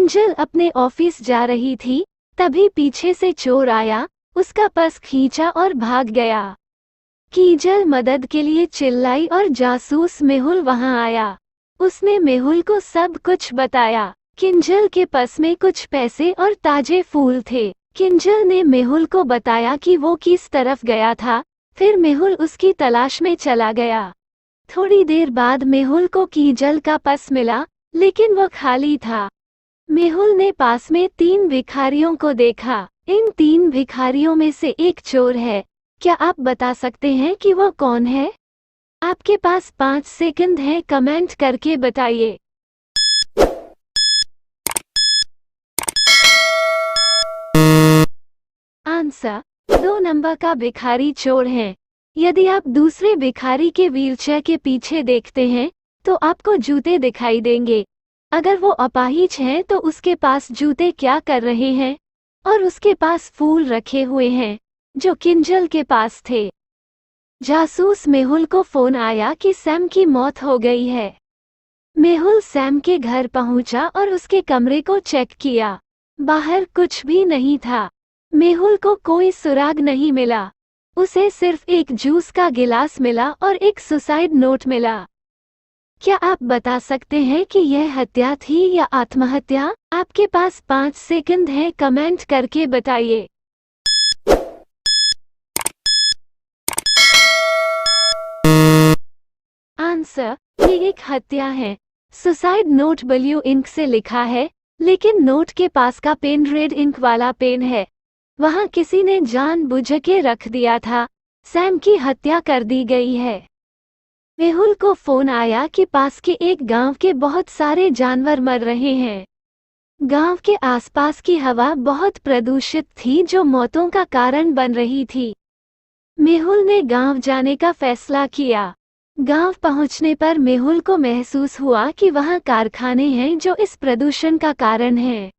किंजल अपने ऑफिस जा रही थी, तभी पीछे से चोर आया, उसका पर्स खींचा और भाग गया। किंजल मदद के लिए चिल्लाई और जासूस मेहुल वहां आया। उसने मेहुल को सब कुछ बताया। किंजल के पर्स में कुछ पैसे और ताजे फूल थे। किंजल ने मेहुल को बताया कि वो किस तरफ गया था, फिर मेहुल उसकी तलाश में चला गया। थोड़ी देर बाद मेहुल को किंजल का पर्स मिला, लेकिन वो खाली था। मेहुल ने पास में 3 भिखारियों को देखा। इन 3 भिखारियों में से एक चोर है। क्या आप बता सकते हैं कि वो कौन है? आपके पास 5 सेकंड हैं, कमेंट करके बताइए। आंसर 2 नंबर का भिखारी चोर है। यदि आप दूसरे भिखारी के व्हीलचेयर के पीछे देखते हैं, तो आपको जूते दिखाई देंगे। अगर वो अपाहिज है तो उसके पास जूते क्या कर रहे हैं? और उसके पास फूल रखे हुए हैं, जो किंजल के पास थे। जासूस मेहुल को फोन आया कि सैम की मौत हो गई है। मेहुल सैम के घर पहुंचा और उसके कमरे को चेक किया। बाहर कुछ भी नहीं था। मेहुल को कोई सुराग नहीं मिला। उसे सिर्फ एक जूस का गिलास मिला और एक सुसाइड नोट मिला। क्या आप बता सकते हैं कि यह हत्या थी या आत्महत्या? आपके पास 5 सेकंड हैं, कमेंट करके बताइए। आंसर ये एक हत्या है। सुसाइड नोट ब्लू इंक से लिखा है, लेकिन नोट के पास का पेन रेड इंक वाला पेन है। वहां किसी ने जानबूझ के रख दिया था। सैम की हत्या कर दी गई है। मेहुल को फोन आया कि पास के एक गांव के बहुत सारे जानवर मर रहे हैं। गांव के आसपास की हवा बहुत प्रदूषित थी, जो मौतों का कारण बन रही थी। मेहुल ने गांव जाने का फैसला किया। गांव पहुंचने पर मेहुल को महसूस हुआ कि वहां कारखाने हैं जो इस प्रदूषण का कारण हैं।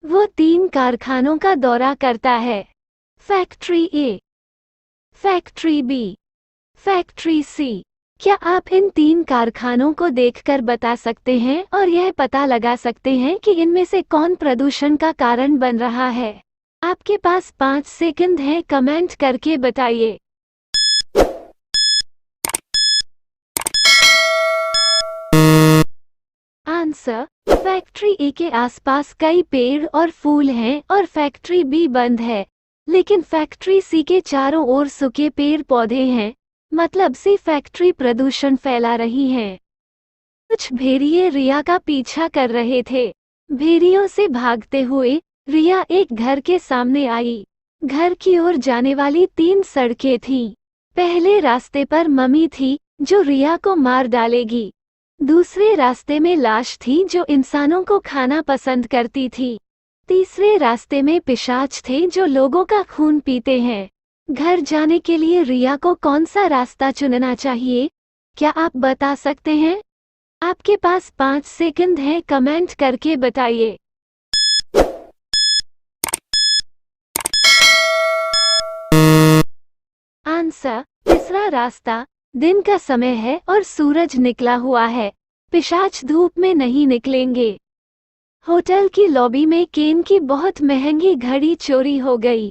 वो 3 कारखानों का दौरा करता है। फैक्ट्री ए, फैक्ट्री बी, फैक्ट्री सी। क्या आप इन 3 कारखानों को देखकर बता सकते हैं और यह पता लगा सकते हैं कि इनमें से कौन प्रदूषण का कारण बन रहा है? आपके पास 5 सेकंड हैं, कमेंट करके बताइए। आंसर फैक्ट्री ए के आसपास कई पेड़ और फूल हैं और फैक्ट्री बी बंद है, लेकिन फैक्ट्री सी के चारों ओर सूखे पेड़ पौधे हैं। मतलब सी फैक्ट्री प्रदूषण फैला रही है। कुछ भेड़िए रिया का पीछा कर रहे थे। भेड़ियों से भागते हुए रिया एक घर के सामने आई। घर की ओर जाने वाली 3 सड़कें थीं। पहले रास्ते पर मम्मी थी, जो रिया को मार डालेगी। दूसरे रास्ते में लाश थी, जो इंसानों को खाना पसंद करती थी। तीसरे रास्ते में पिशाच थे, जो लोगों का खून पीते हैं। घर जाने के लिए रिया को कौन सा रास्ता चुनना चाहिए? क्या आप बता सकते हैं? आपके पास 5 सेकंड हैं, कमेंट करके बताइए। आंसर तीसरा रास्ता। दिन का समय है और सूरज निकला हुआ है। पिशाच धूप में नहीं निकलेंगे। होटल की लॉबी में केन की बहुत महंगी घड़ी चोरी हो गई।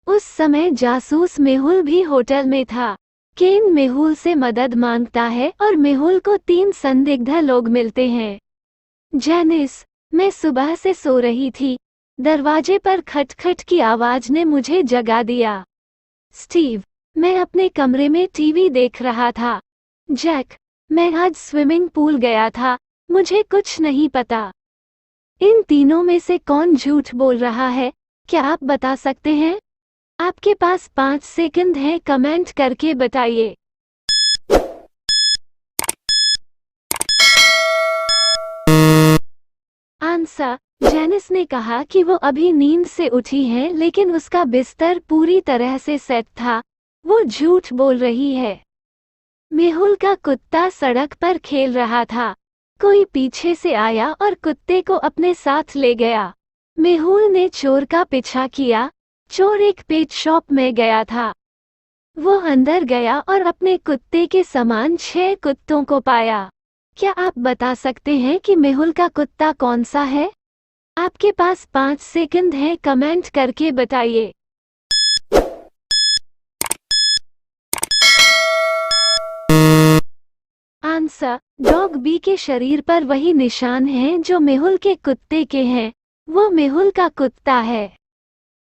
उस समय जासूस मेहुल भी होटल में था। केन मेहुल से मदद मांगता है और मेहुल को 3 संदिग्ध लोग मिलते हैं। जेनिस, मैं सुबह से सो रही थी। दरवाजे पर खटखट की आवाज ने मुझे जगा दिया। स्टीव, मैं अपने कमरे में टीवी देख रहा था। जैक, मैं आज स्विमिंग पूल गया था। मुझे कुछ नहीं पता। इन तीनों में से कौन झूठ बोल रहा है? क्या आप बता सकते हैं? आपके पास 5 सेकंड हैं, कमेंट करके बताइए। आंसर जेनिस ने कहा कि वो अभी नींद से उठी है, लेकिन उसका बिस्तर पूरी तरह से सेट था। वो झूठ बोल रही है। मेहुल का कुत्ता सड़क पर खेल रहा था। कोई पीछे से आया और कुत्ते को अपने साथ ले गया। मेहुल ने चोर का पीछा किया। चोर एक पेट शॉप में गया था। वो अंदर गया और अपने कुत्ते के समान 6 कुत्तों को पाया। क्या आप बता सकते हैं कि मेहुल का कुत्ता कौन सा है? आपके पास 5 सेकंड है, कमेंट करके बताइए। आंसर, डॉग बी के शरीर पर वही निशान हैं जो मेहुल के कुत्ते के हैं। वो मेहुल का कुत्ता है।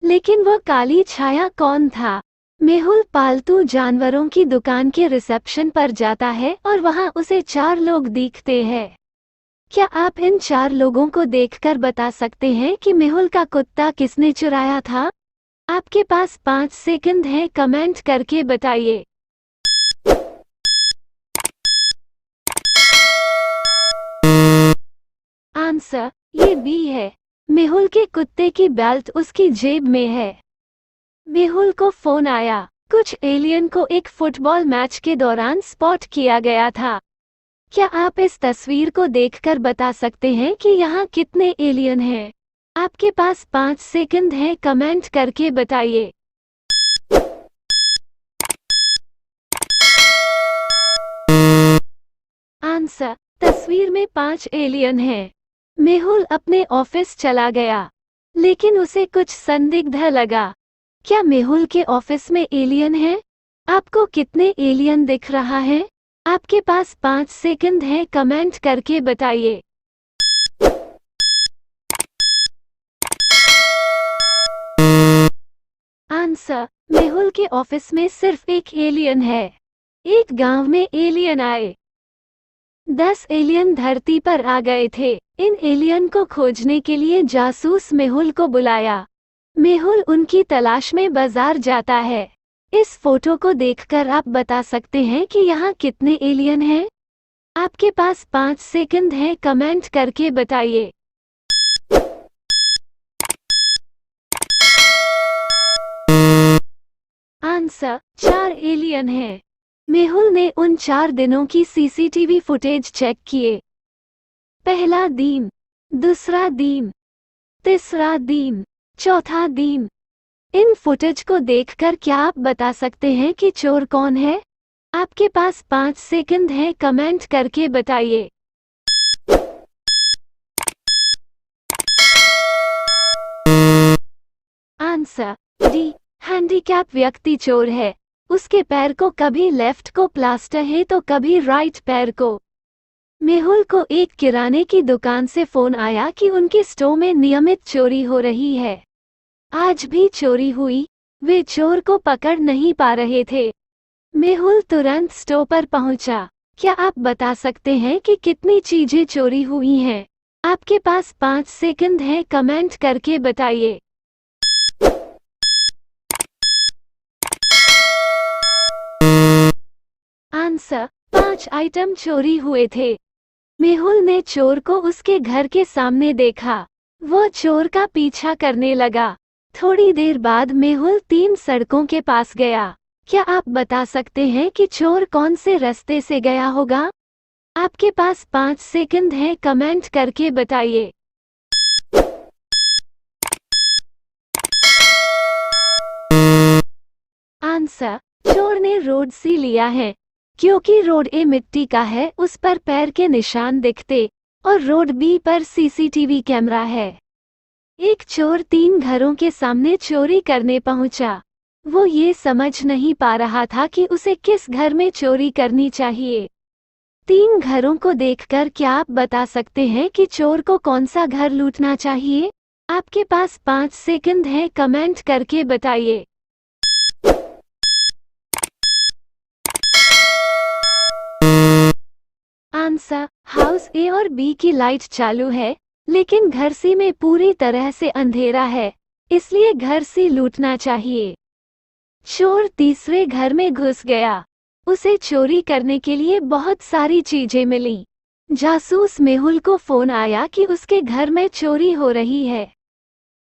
लेकिन वो काली छाया कौन था? मेहुल पालतू जानवरों की दुकान के रिसेप्शन पर जाता है और वहां उसे 4 लोग दिखते हैं। क्या आप इन 4 लोगों को देखकर बता सकते हैं कि मेहुल का कुत्ता किसने चुराया था? आपके पास 5 सेकंड है, कमेंट करके बताइए। आंसर, ये बी है। मेहुल के कुत्ते की बेल्ट उसकी जेब में है। मेहुल को फोन आया। कुछ एलियन को एक फुटबॉल मैच के दौरान स्पॉट किया गया था। क्या आप इस तस्वीर को देखकर बता सकते हैं कि यहाँ कितने एलियन हैं? आपके पास 5 सेकंड है, कमेंट करके बताइए। आंसर, तस्वीर में 5 एलियन हैं। मेहुल अपने ऑफिस चला गया, लेकिन उसे कुछ संदिग्ध लगा। क्या मेहुल के ऑफिस में एलियन है? आपको कितने एलियन दिख रहा है? आपके पास 5 सेकंड है, कमेंट करके बताइए। आंसर, मेहुल के ऑफिस में सिर्फ एक एलियन है। एक गांव में एलियन आए। 10 एलियन धरती पर आ गए थे। इन एलियन को खोजने के लिए जासूस मेहुल को बुलाया। मेहुल उनकी तलाश में बाजार जाता है। इस फोटो को देखकर आप बता सकते हैं कि यहाँ कितने एलियन हैं? आपके पास 5 सेकंड है, कमेंट करके बताइए। आंसर, 4 एलियन हैं। मेहुल ने उन 4 दिनों की सीसीटीवी फुटेज चेक किए। पहला दिन, दूसरा दिन, तीसरा दिन, चौथा दिन। इन फुटेज को देखकर क्या आप बता सकते हैं कि चोर कौन है? आपके पास 5 सेकंड है, कमेंट करके बताइए। आंसर, डी, हैंडीकैप व्यक्ति चोर है। उसके पैर को कभी लेफ्ट को प्लास्टर है तो कभी राइट पैर को। मेहुल को एक किराने की दुकान से फोन आया कि उनके स्टोर में नियमित चोरी हो रही है। आज भी चोरी हुई। वे चोर को पकड़ नहीं पा रहे थे। मेहुल तुरंत स्टोर पर पहुंचा। क्या आप बता सकते हैं कि कितनी चीजें चोरी हुई हैं? आपके पास 5 सेकंड है, कमेंट करके बताइए। आंसर, 5 आइटम चोरी हुए थे। मेहुल ने चोर को उसके घर के सामने देखा। वो चोर का पीछा करने लगा। थोड़ी देर बाद मेहुल 3 सड़कों के पास गया। क्या आप बता सकते हैं कि चोर कौन से रास्ते से गया होगा? आपके पास 5 सेकंड है, कमेंट करके बताइए। आंसर, चोर ने रोड सी लिया है। क्योंकि रोड ए मिट्टी का है, उस पर पैर के निशान दिखते, और रोड बी पर सीसीटीवी कैमरा है। एक चोर 3 घरों के सामने चोरी करने पहुंचा। वो ये समझ नहीं पा रहा था कि उसे किस घर में चोरी करनी चाहिए। 3 घरों को देखकर क्या आप बता सकते हैं कि चोर को कौन सा घर लूटना चाहिए? आपके पास 5 सेकंड है, कमेंट करके बताइए। आंसर, हाउस ए और बी की लाइट चालू है, लेकिन घर सी में पूरी तरह से अंधेरा है, इसलिए घर सी लूटना चाहिए। चोर तीसरे घर में घुस गया। उसे चोरी करने के लिए बहुत सारी चीजें मिली। जासूस मेहुल को फोन आया कि उसके घर में चोरी हो रही है।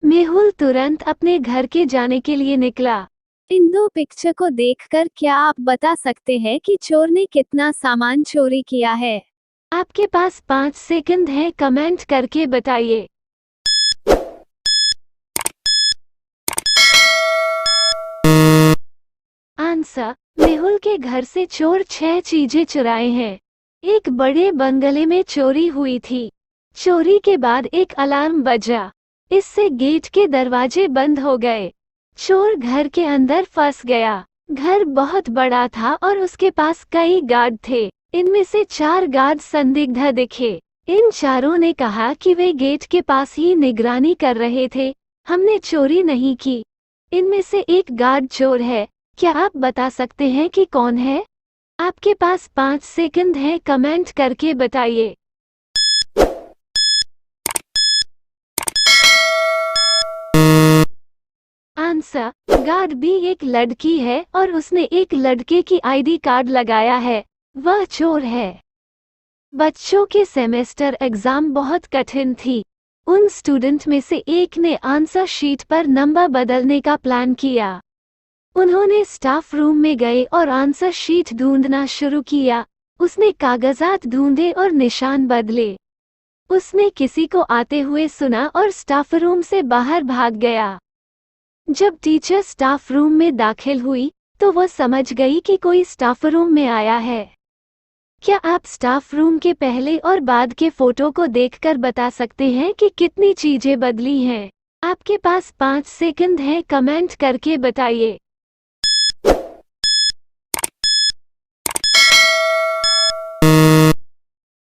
मेहुल तुरंत अपने घर के जाने के लिए निकला। इन 2 पिक्चर को देखकर क्या आप बता सकते हैं कि चोर ने कितना सामान चोरी किया है? आपके पास 5 सेकंड है, कमेंट करके बताइए। आंसर, मेहुल के घर से चोर 6 चीजें चुराए हैं। एक बड़े बंगले में चोरी हुई थी। चोरी के बाद एक अलार्म बजा। इससे गेट के दरवाजे बंद हो गए। चोर घर के अंदर फंस गया। घर बहुत बड़ा था और उसके पास कई गार्ड थे। इनमें से 4 गार्ड संदिग्ध दिखे। इन चारों ने कहा कि वे गेट के पास ही निगरानी कर रहे थे, हमने चोरी नहीं की। इनमें से एक गार्ड चोर है। क्या आप बता सकते हैं कि कौन है? आपके पास 5 सेकंड हैं, कमेंट करके बताइए। आंसर, गार्ड बी एक लड़की है और उसने एक लड़के की आईडी कार्ड लगाया है। वह चोर है। बच्चों के सेमेस्टर एग्जाम बहुत कठिन थी। उन स्टूडेंट में से एक ने आंसर शीट पर नंबर बदलने का प्लान किया। उन्होंने स्टाफ रूम में गए और आंसर शीट ढूंढना शुरू किया। उसने कागजात ढूंढे और निशान बदले। उसने किसी को आते हुए सुना और स्टाफ रूम से बाहर भाग गया। जब टीचर स्टाफ रूम में दाखिल हुई तो वह समझ गई कि कोई स्टाफ रूम में आया है। क्या आप स्टाफ रूम के पहले और बाद के फोटो को देखकर बता सकते हैं कि कितनी चीजें बदली हैं? आपके पास 5 सेकंड हैं, कमेंट करके बताइए।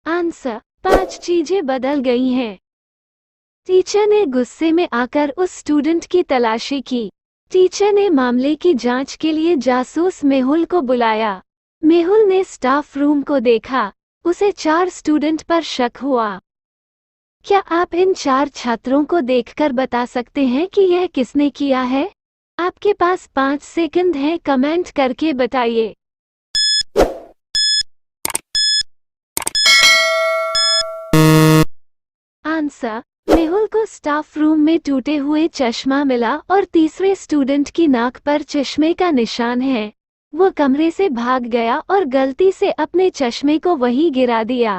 आंसर, 5 चीजें बदल गई हैं। टीचर ने गुस्से में आकर उस स्टूडेंट की तलाशी की। टीचर ने मामले की जांच के लिए जासूस मेहुल को बुलाया। मेहुल ने स्टाफ रूम को देखा। उसे 4 स्टूडेंट पर शक हुआ। क्या आप इन 4 छात्रों को देखकर बता सकते हैं कि यह किसने किया है? आपके पास 5 सेकंड हैं, कमेंट करके बताइए। आंसर, मेहुल को स्टाफ रूम में टूटे हुए चश्मा मिला और तीसरे स्टूडेंट की नाक पर चश्मे का निशान है। वो कमरे से भाग गया और गलती से अपने चश्मे को वहीं गिरा दिया।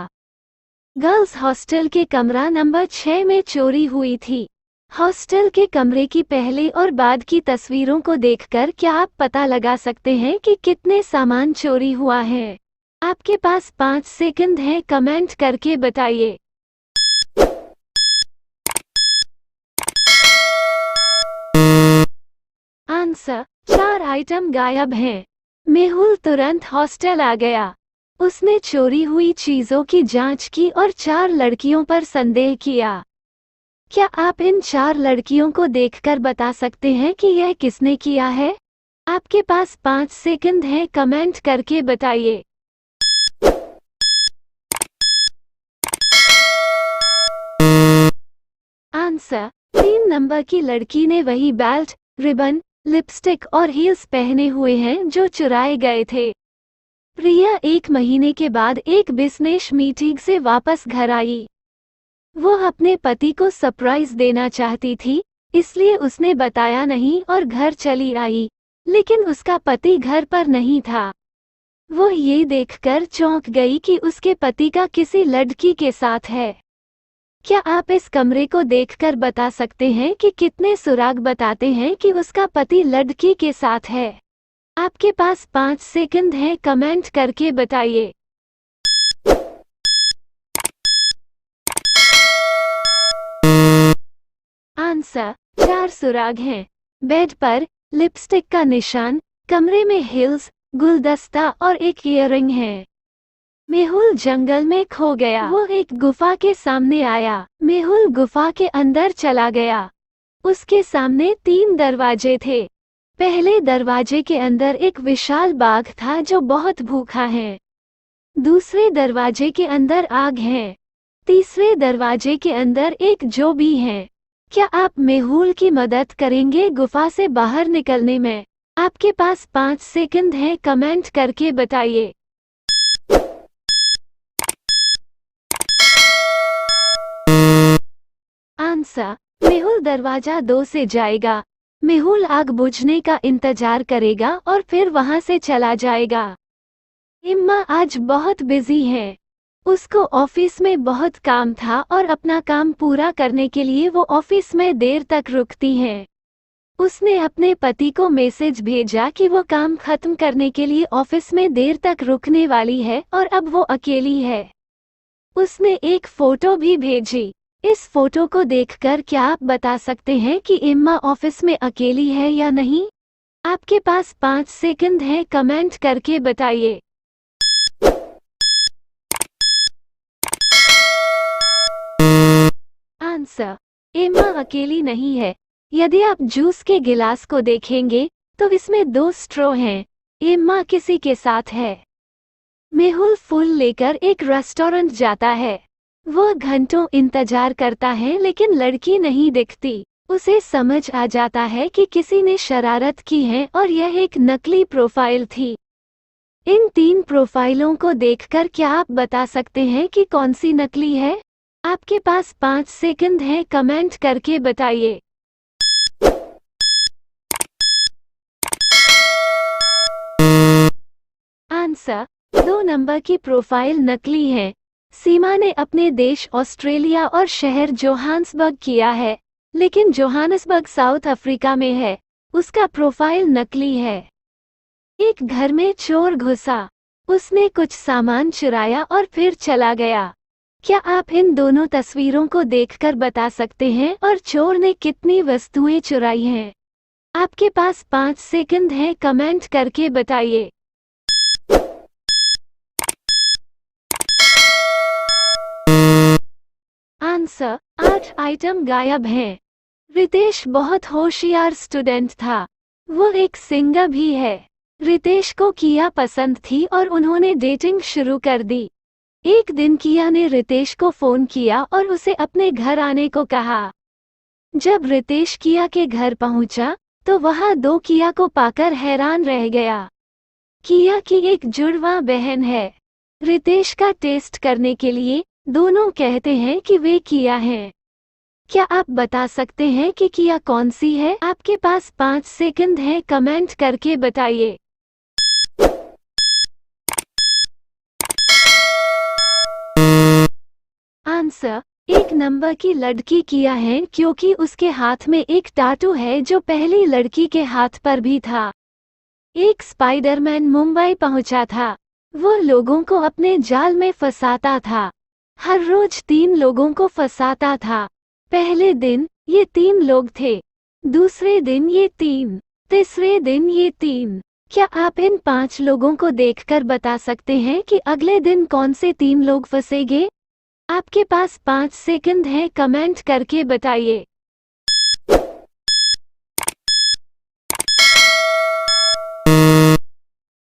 गर्ल्स हॉस्टल के कमरा नंबर 6 में चोरी हुई थी। हॉस्टल के कमरे की पहले और बाद की तस्वीरों को देखकर क्या आप पता लगा सकते हैं कि कितने सामान चोरी हुआ है? आपके पास 5 सेकंड हैं, कमेंट करके बताइए। आंसर, 4 आइटम गायब हैं। मेहुल तुरंत हॉस्टल आ गया। उसने चोरी हुई चीजों की जांच की और 4 लड़कियों पर संदेह किया। क्या आप इन 4 लड़कियों को देखकर बता सकते हैं कि यह किसने किया है? आपके पास 5 सेकंड हैं, कमेंट करके बताइए। आंसर, 3 नंबर की लड़की ने वही बेल्ट, रिबन, लिपस्टिक और हील्स पहने हुए हैं जो चुराए गए थे। प्रिया 1 महीने के बाद एक बिजनेस मीटिंग से वापस घर आई। वो अपने पति को सरप्राइज देना चाहती थी, इसलिए उसने बताया नहीं और घर चली आई। लेकिन उसका पति घर पर नहीं था। वो ये देखकर चौंक गई कि उसके पति का किसी लड़की के साथ है। क्या आप इस कमरे को देखकर बता सकते हैं कि कितने सुराग बताते हैं कि उसका पति लड़की के साथ है? आपके पास 5 सेकंड हैं, कमेंट करके बताइए। आंसर, 4 सुराग हैं। बेड पर लिपस्टिक का निशान, कमरे में हिल्स, गुलदस्ता और एक ईयररिंग है। मेहुल जंगल में खो गया। वो एक गुफा के सामने आया। मेहुल गुफा के अंदर चला गया। उसके सामने 3 दरवाजे थे। पहले दरवाजे के अंदर एक विशाल बाघ था जो बहुत भूखा है। दूसरे दरवाजे के अंदर आग है। तीसरे दरवाजे के अंदर एक जोबी है। क्या आप मेहुल की मदद करेंगे गुफा से बाहर निकलने में? आपके पास 5 सेकंड हैं, कमेंट करके बताइए। आंसर, मेहुल दरवाजा 2 से जाएगा। मेहुल आग बुझने का इंतजार करेगा और फिर वहां से चला जाएगा। इम्मा आज बहुत बिजी है। उसको ऑफिस में बहुत काम था और अपना काम पूरा करने के लिए वो ऑफिस में देर तक रुकती है। उसने अपने पति को मैसेज भेजा कि वो काम खत्म करने के लिए ऑफिस में देर तक रुकने वाली है और अब वो अकेली है। उसने एक फोटो भी भेजी। इस फोटो को देखकर क्या आप बता सकते हैं कि एम्मा ऑफिस में अकेली है या नहीं? आपके पास 5 सेकंड हैं, कमेंट करके बताइए। आंसर, एम्मा अकेली नहीं है। यदि आप जूस के गिलास को देखेंगे तो इसमें 2 स्ट्रॉ हैं। एम्मा किसी के साथ है। मेहुल फूल लेकर एक रेस्टोरेंट जाता है। वह घंटों इंतजार करता है लेकिन लड़की नहीं दिखती। उसे समझ आ जाता है कि किसी ने शरारत की है और यह एक नकली प्रोफाइल थी। इन 3 प्रोफाइलों को देखकर क्या आप बता सकते हैं कि कौन सी नकली है? आपके पास 5 सेकंड हैं, कमेंट करके बताइए। आंसर, 2 नंबर की प्रोफाइल नकली है। सीमा ने अपने देश ऑस्ट्रेलिया और शहर जोहान्सबर्ग किया है, लेकिन जोहान्सबर्ग साउथ अफ्रीका में है। उसका प्रोफाइल नकली है। एक घर में चोर घुसा। उसने कुछ सामान चुराया और फिर चला गया। क्या आप इन दोनों तस्वीरों को देखकर बता सकते हैं और चोर ने कितनी वस्तुएं चुराई हैं? आपके पास 5 सेकंड हैं, कमेंट करके बताइए। आंसर, 8 आइटम गायब हैं। रितेश बहुत होशियार स्टूडेंट था। वो एक सिंगर भी है। रितेश को किया पसंद थी और उन्होंने डेटिंग शुरू कर दी। एक दिन किया ने रितेश को फोन किया और उसे अपने घर आने को कहा। जब रितेश किया के घर पहुंचा तो वहां 2 किया को पाकर हैरान रह गया। किया की एक जुड़वा बहन है। रितेश का टेस्ट करने के लिए दोनों कहते हैं कि वे किया हैं। क्या आप बता सकते हैं कि किया कौन सी है? आपके पास 5 सेकंड हैं, कमेंट करके बताइए। आंसर, 1 नंबर की लड़की किया है क्योंकि उसके हाथ में एक टाटू है जो पहली लड़की के हाथ पर भी था। एक स्पाइडरमैन मुंबई पहुंचा था। वो लोगों को अपने जाल में फंसाता था। हर रोज 3 लोगों को फंसाता था। पहले दिन ये 3 लोग थे, दूसरे दिन ये 3, तीसरे दिन ये 3। क्या आप इन 5 लोगों को देखकर बता सकते हैं कि अगले दिन कौन से 3 लोग फंसेंगे? आपके पास 5 सेकंड हैं, कमेंट करके बताइए।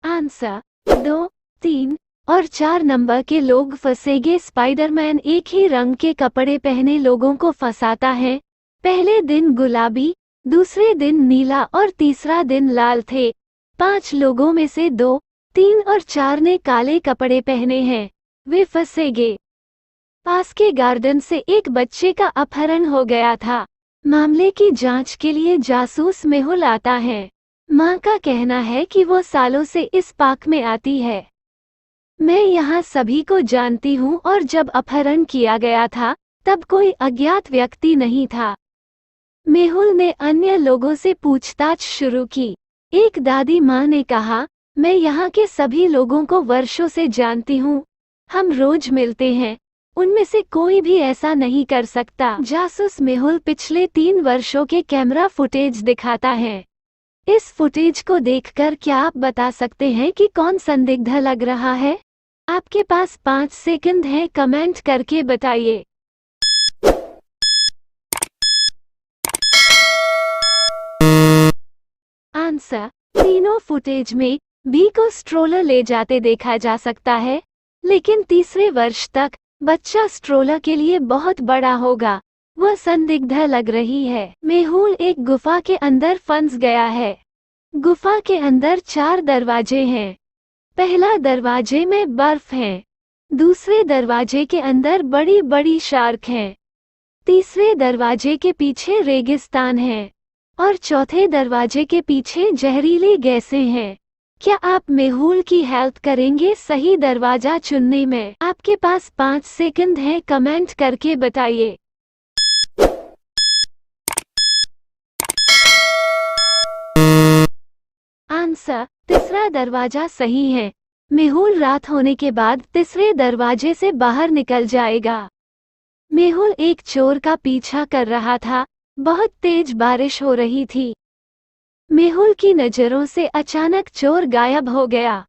आंसर, 2, 3 और 4 नंबर के लोग फंसेंगे। स्पाइडरमैन एक ही रंग के कपड़े पहने लोगों को फंसाता है। पहले दिन गुलाबी, दूसरे दिन नीला और तीसरा दिन लाल थे। 5 लोगों में से 2, 3 और 4 ने काले कपड़े पहने हैं। वे फंसेंगे। पास के गार्डन से एक बच्चे का अपहरण हो गया था। मामले की जांच के लिए जासूस मेहुल आता है। मां का कहना है कि वो सालों से इस पार्क में आती है। मैं यहाँ सभी को जानती हूँ और जब अपहरण किया गया था तब कोई अज्ञात व्यक्ति नहीं था। मेहुल ने अन्य लोगों से पूछताछ शुरू की। एक दादी माँ ने कहा, मैं यहाँ के सभी लोगों को वर्षों से जानती हूँ। हम रोज मिलते हैं। उनमें से कोई भी ऐसा नहीं कर सकता। जासूस मेहुल पिछले 3 वर्षों के कैमरा फुटेज दिखाता है। इस फुटेज को देखकर क्या आप बता सकते हैं कि कौन संदिग्ध लग रहा है? आपके पास 5 सेकंड हैं, कमेंट करके बताइए। आंसर, तीनों फुटेज में बी को स्ट्रोलर ले जाते देखा जा सकता है, लेकिन तीसरे वर्ष तक बच्चा स्ट्रोलर के लिए बहुत बड़ा होगा। वह संदिग्ध लग रही है। मेहुल एक गुफा के अंदर फंस गया है। गुफा के अंदर 4 दरवाजे हैं। पहला दरवाजे में बर्फ है, दूसरे दरवाजे के अंदर बड़ी बड़ी शार्क हैं, तीसरे दरवाजे के पीछे रेगिस्तान है और चौथे दरवाजे के पीछे जहरीली गैसें हैं। क्या आप मेहुल की हेल्प करेंगे सही दरवाजा चुनने में? आपके पास 5 सेकंड हैं, कमेंट करके बताइए। आंसर, तीसरा दरवाजा सही है। मेहुल रात होने के बाद तीसरे दरवाजे से बाहर निकल जाएगा। मेहुल एक चोर का पीछा कर रहा था। बहुत तेज बारिश हो रही थी। मेहुल की नजरों से अचानक चोर गायब हो गया।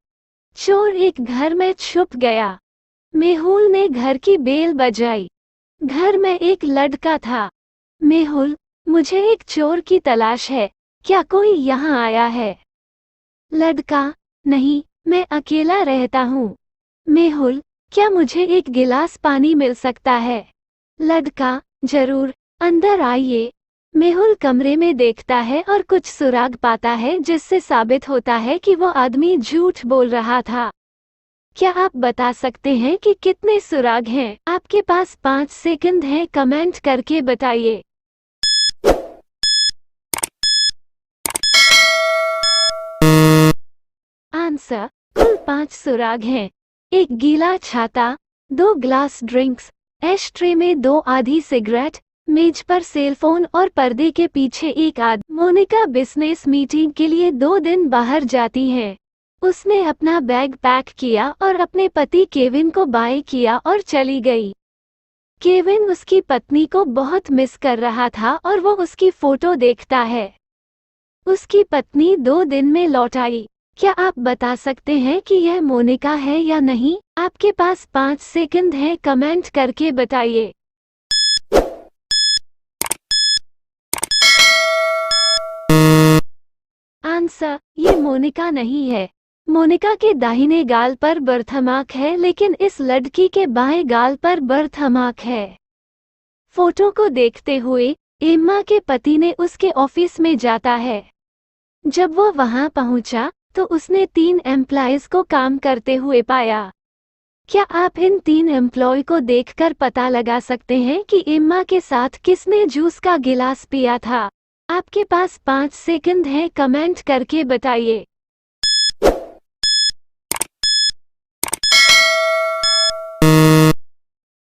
चोर एक घर में छुप गया। मेहुल ने घर की बेल बजाई। घर में एक लड़का था। मेहुल, मुझे एक चोर की तलाश है, क्या कोई यहाँ आया है? लड़का, नहीं, मैं अकेला रहता हूँ। मेहुल, क्या मुझे एक गिलास पानी मिल सकता है? लड़का, जरूर, अंदर आइए। मेहुल कमरे में देखता है और कुछ सुराग पाता है जिससे साबित होता है कि वो आदमी झूठ बोल रहा था। क्या आप बता सकते हैं कि कितने सुराग हैं? आपके पास 5 सेकंड हैं, कमेंट करके बताइए। आंसर, कुल 5 सुराग हैं। एक गीला छाता, 2 ग्लास ड्रिंक्स, एश ट्रे में 2 आधी सिगरेट, मेज पर सेलफोन और पर्दे के पीछे एक आदमी। मोनिका बिजनेस मीटिंग के लिए 2 दिन बाहर जाती है। उसने अपना बैग पैक किया और अपने पति केविन को बाय किया और चली गई। केविन उसकी पत्नी को बहुत मिस कर रहा था और वो उसकी फोटो देखता है। उसकी पत्नी 2 दिन में लौट आई। क्या आप बता सकते हैं कि यह मोनिका है या नहीं? आपके पास 5 सेकंड हैं, कमेंट करके बताइए। आंसर, ये मोनिका नहीं है। मोनिका के दाहिने गाल पर बर्थमार्क है, लेकिन इस लड़की के बाएं गाल पर बर्थमार्क है। फोटो को देखते हुए एम्मा के पति ने उसके ऑफिस में जाता है। जब वो वहां पहुंचा तो उसने 3 एम्प्लॉयज को काम करते हुए पाया। क्या आप इन 3 एम्प्लॉय को देखकर पता लगा सकते हैं कि एम्मा के साथ किसने जूस का गिलास पिया था? आपके पास 5 सेकंड हैं, कमेंट करके बताइए।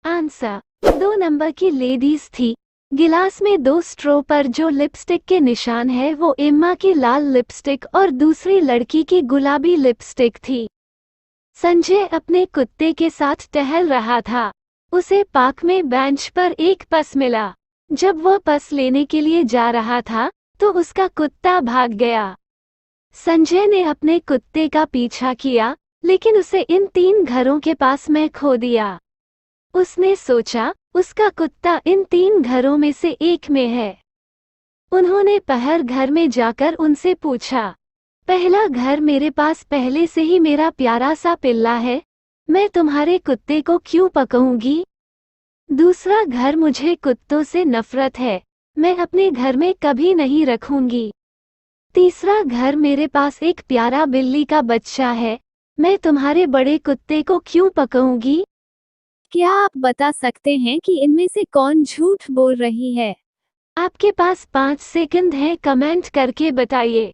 आंसर, 2 नंबर की लेडीज थी। गिलास में 2 स्ट्रो पर जो लिपस्टिक के निशान है वो एम्मा की लाल लिपस्टिक और दूसरी लड़की की गुलाबी लिपस्टिक थी। संजय अपने कुत्ते के साथ टहल रहा था। उसे पार्क में बेंच पर एक पस मिला। जब वह पस लेने के लिए जा रहा था तो उसका कुत्ता भाग गया। संजय ने अपने कुत्ते का पीछा किया, लेकिन उसे इन 3 घरों के पास में खो दिया। उसने सोचा उसका कुत्ता इन 3 घरों में से एक में है। उन्होंने पहर घर में जाकर उनसे पूछा, पहला घर मेरे पास पहले से ही मेरा प्यारा सा पिल्ला है, मैं तुम्हारे कुत्ते को क्यों पकाऊंगी? दूसरा घर मुझे कुत्तों से नफरत है, मैं अपने घर में कभी नहीं रखूंगी। तीसरा घर मेरे पास एक प्यारा बिल्ली का बच्चा है, मैं तुम्हारे बड़े कुत्ते को क्यों पकाऊंगी? क्या आप बता सकते हैं कि इनमें से कौन झूठ बोल रही है? आपके पास 5 सेकंड हैं, कमेंट करके बताइए।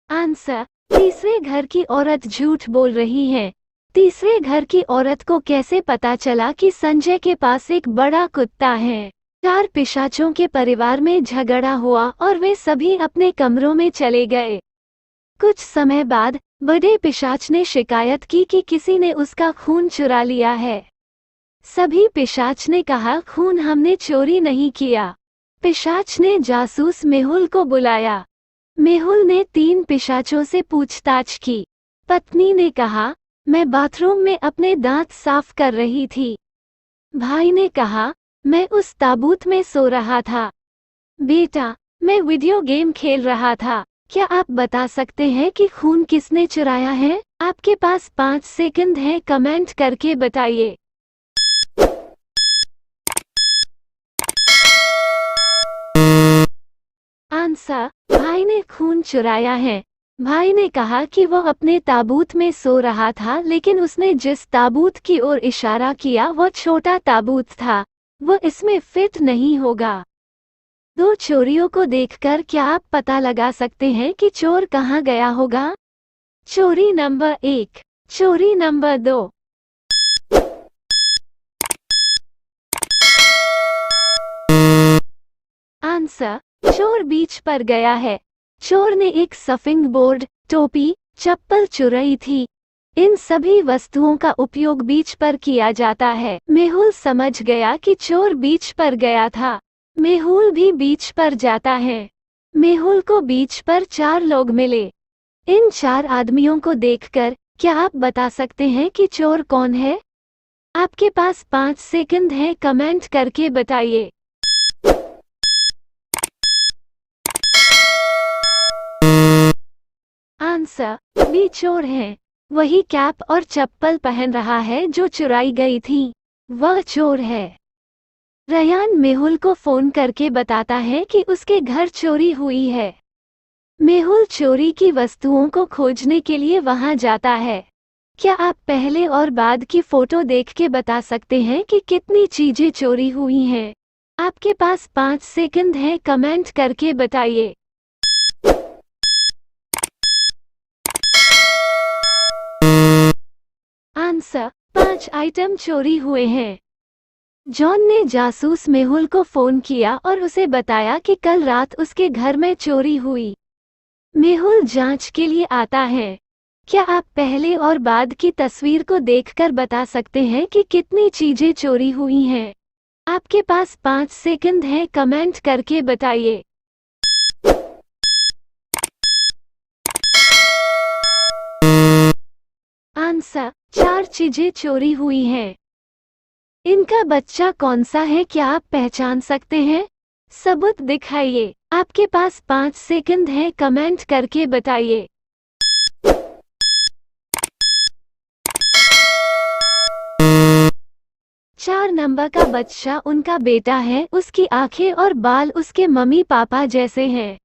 आंसर, तीसरे घर की औरत झूठ बोल रही है। तीसरे घर की औरत को कैसे पता चला कि संजय के पास एक बड़ा कुत्ता है? 4 पिशाचों के परिवार में झगड़ा हुआ और वे सभी अपने कमरों में चले गए। कुछ समय बाद बड़े पिशाच ने शिकायत की कि किसी ने उसका खून चुरा लिया है। सभी पिशाच ने कहा, खून हमने चोरी नहीं किया। पिशाच ने जासूस मेहुल को बुलाया। मेहुल ने 3 पिशाचों से पूछताछ की। पत्नी ने कहा, मैं बाथरूम में अपने दांत साफ कर रही थी। भाई ने कहा, मैं उस ताबूत में सो रहा था। बेटा, मैं वीडियो गेम खेल रहा था। क्या आप बता सकते हैं कि खून किसने चुराया है? आपके पास 5 सेकंड हैं, कमेंट करके बताइए। आंसर, भाई ने खून चुराया है। भाई ने कहा कि वो अपने ताबूत में सो रहा था, लेकिन उसने जिस ताबूत की ओर इशारा किया वो छोटा ताबूत था, वो इसमें फिट नहीं होगा। 2 चोरियों को देखकर क्या आप पता लगा सकते हैं कि चोर कहाँ गया होगा? चोरी नंबर 1, चोरी नंबर 2। आंसर, चोर बीच पर गया है। चोर ने एक सफिंग बोर्ड, टोपी, चप्पल चुराई थी। इन सभी वस्तुओं का उपयोग बीच पर किया जाता है। मेहुल समझ गया कि चोर बीच पर गया था। मेहुल भी बीच पर जाता है। मेहुल को बीच पर 4 लोग मिले। इन 4 आदमियों को देखकर क्या आप बता सकते हैं कि चोर कौन है? आपके पास 5 सेकंड है, कमेंट करके बताइए। आंसर, बी चोर है। वही कैप और चप्पल पहन रहा है जो चुराई गई थी। वह चोर है। रयान मेहुल को फोन करके बताता है कि उसके घर चोरी हुई है। मेहुल चोरी की वस्तुओं को खोजने के लिए वहां जाता है। क्या आप पहले और बाद की फोटो देख के बता सकते हैं कि कितनी चीजें चोरी हुई हैं? आपके पास 5 सेकंड है, कमेंट करके बताइए। आंसर, 5 आइटम चोरी हुए हैं। जॉन ने जासूस मेहुल को फोन किया और उसे बताया कि कल रात उसके घर में चोरी हुई। मेहुल जांच के लिए आता है। क्या आप पहले और बाद की तस्वीर को देखकर बता सकते हैं कि कितनी चीजें चोरी हुई हैं? आपके पास 5 सेकंड है, कमेंट करके बताइए। आंसर, 4 चीजें चोरी हुई हैं। इनका बच्चा कौन सा है, क्या आप पहचान सकते हैं? सबूत दिखाइए। आपके पास 5 सेकंड है, कमेंट करके बताइए। 4 नंबर का बच्चा उनका बेटा है। उसकी आंखें और बाल उसके मम्मी पापा जैसे हैं।